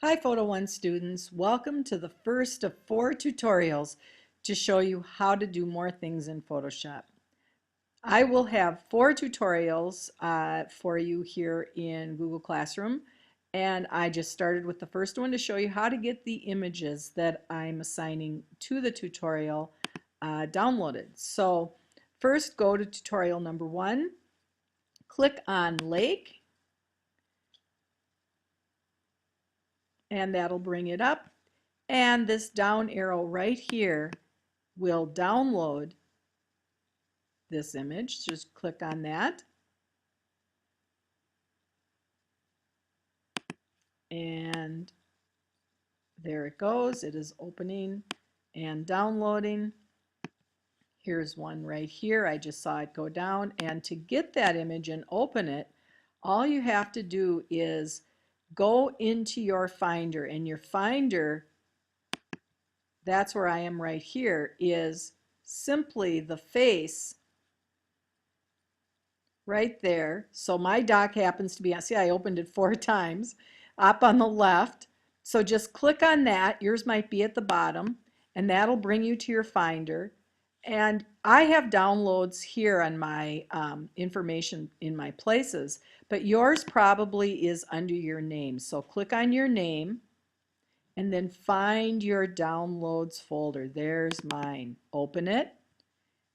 Hi Photo One students, welcome to the first of 4 tutorials to show you how to do more things in Photoshop. I will have 4 tutorials for you here in Google Classroom, and I just started with the first one to show you how to get the images that I'm assigning to the tutorial downloaded. So first go to tutorial number 1, click on Lake, and that'll bring it up. And this down arrow right here will download this image. Just click on that. And there it goes. It is opening and downloading. Here's one right here. I just saw it go down. And to get that image and open it, all you have to do is go into your Finder. And your Finder, that's where I am right here, is simply the face right there. So my dock happens to be on, see, I opened it 4 times, up on the left. So just click on that. Yours might be at the bottom, and that'll bring you to your Finder. And I have downloads here on my information in my places, but yours probably is under your name. So click on your name and then find your downloads folder. There's mine. Open it.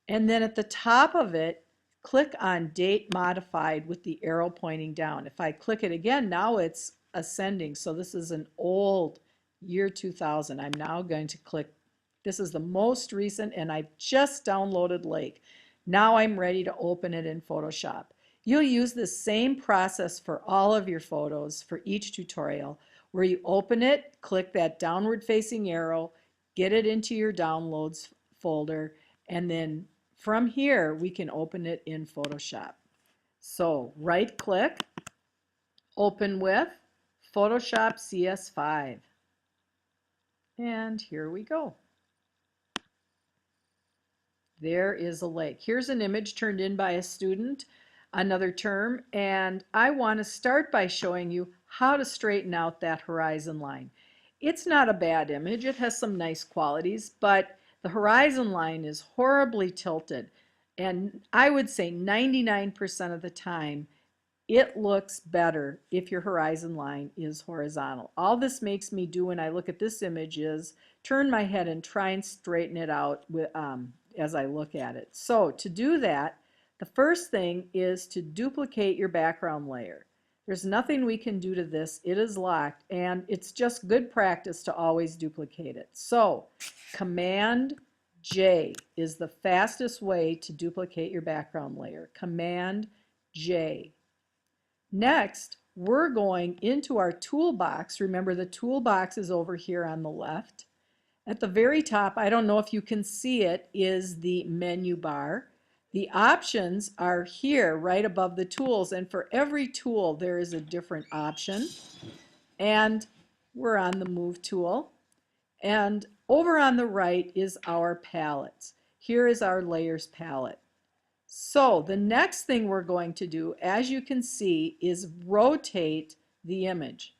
And then at the top of it, click on Date Modified with the arrow pointing down. If I click it again, now it's ascending. So this is an old year 2000. I'm now going to click, this is the most recent, and I've just downloaded Lake. Now I'm ready to open it in Photoshop. You'll use the same process for all of your photos for each tutorial, where you open it, click that downward facing arrow, get it into your downloads folder, and then from here we can open it in Photoshop. So right click, open with Photoshop CS5, and here we go. There is a lake. Here's an image turned in by a student, another term, and I want to start by showing you how to straighten out that horizon line. It's not a bad image. It has some nice qualities, but the horizon line is horribly tilted, and I would say 99% of the time it looks better if your horizon line is horizontal. All this makes me do when I look at this image is turn my head and try and straighten it out with, as I look at it. So to do that, the first thing is to duplicate your background layer. There's nothing we can do to this. It is locked, and it's just good practice to always duplicate it. So Command J is the fastest way to duplicate your background layer. Command J. Next, we're going into our toolbox. Remember, the toolbox is over here on the left. At the very top, I don't know if you can see it, is the menu bar. The options are here right above the tools, and for every tool there is a different option. And we're on the move tool. And over on the right is our palettes. Here is our layers palette. So the next thing we're going to do, as you can see, is rotate the image.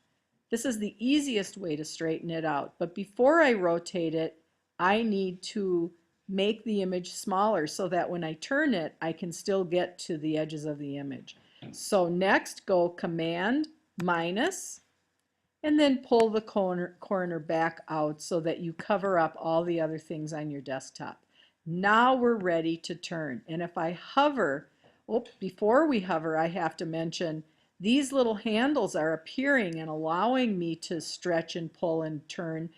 This is the easiest way to straighten it out. But before I rotate it, I need to make the image smaller so that when I turn it, I can still get to the edges of the image. So next, go Command minus, and then pull the corner back out so that you cover up all the other things on your desktop. Now we're ready to turn. And if I hover, before we hover, I have to mention these little handles are appearing and allowing me to stretch and pull and turn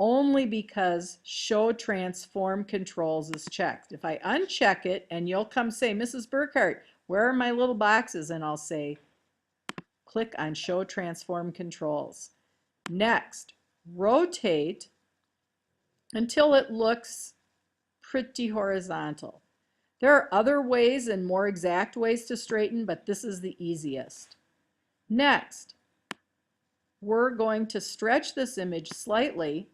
only because Show Transform Controls is checked. If I uncheck it, and you'll come say, Mrs. Burkhart, where are my little boxes? And I'll say, click on Show Transform Controls. Next, rotate until it looks pretty horizontal. There are other ways and more exact ways to straighten, but this is the easiest. Next, we're going to stretch this image slightly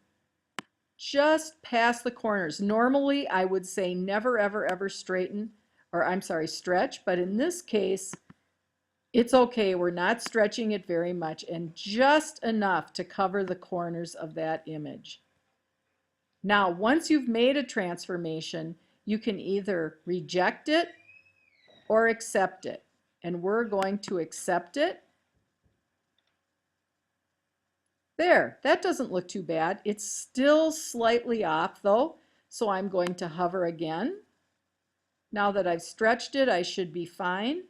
just past the corners. Normally, I would say never, ever, ever straighten, or I'm sorry, stretch, but in this case, It's okay, we're not stretching it very much and just enough to cover the corners of that image. Now, once you've made a transformation, you can either reject it or accept it. And we're going to accept it. There, that doesn't look too bad. It's still slightly off though, so I'm going to hover again. Now that I've stretched it, I should be fine.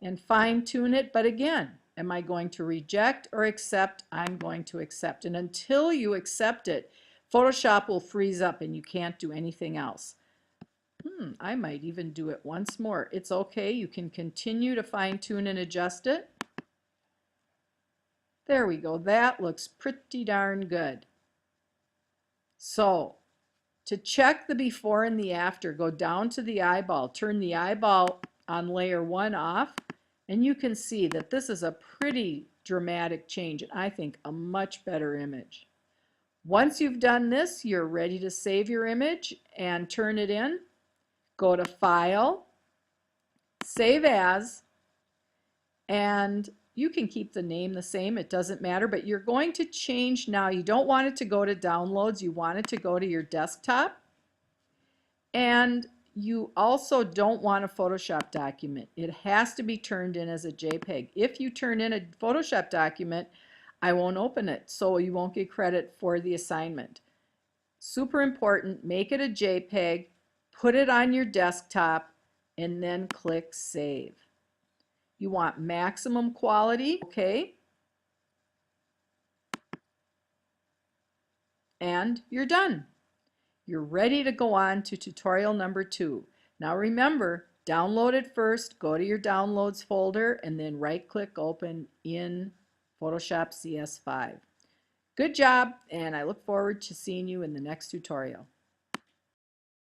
And fine tune it, but again, am I going to reject or accept? I'm going to accept. And until you accept it, Photoshop will freeze up and you can't do anything else. I might even do it once more. It's okay, you can continue to fine tune and adjust it. There we go, that looks pretty darn good. So, to check the before and the after, go down to the eyeball, turn the eyeball on layer 1 off, and you can see that this is a pretty dramatic change, and I think a much better image. Once you've done this, you're ready to save your image and turn it in. Go to File, Save As, and you can keep the name the same, it doesn't matter, but you're going to change now. You don't want it to go to downloads, you want it to go to your desktop. And you also don't want a Photoshop document. It has to be turned in as a JPEG. If you turn in a Photoshop document, I won't open it, so you won't get credit for the assignment. Super important, make it a JPEG, put it on your desktop, and then click Save. You want maximum quality, okay? And you're done. You're ready to go on to tutorial number 2. Now remember, download it first, go to your downloads folder, and then right-click open in Photoshop CS5. Good job, and I look forward to seeing you in the next tutorial.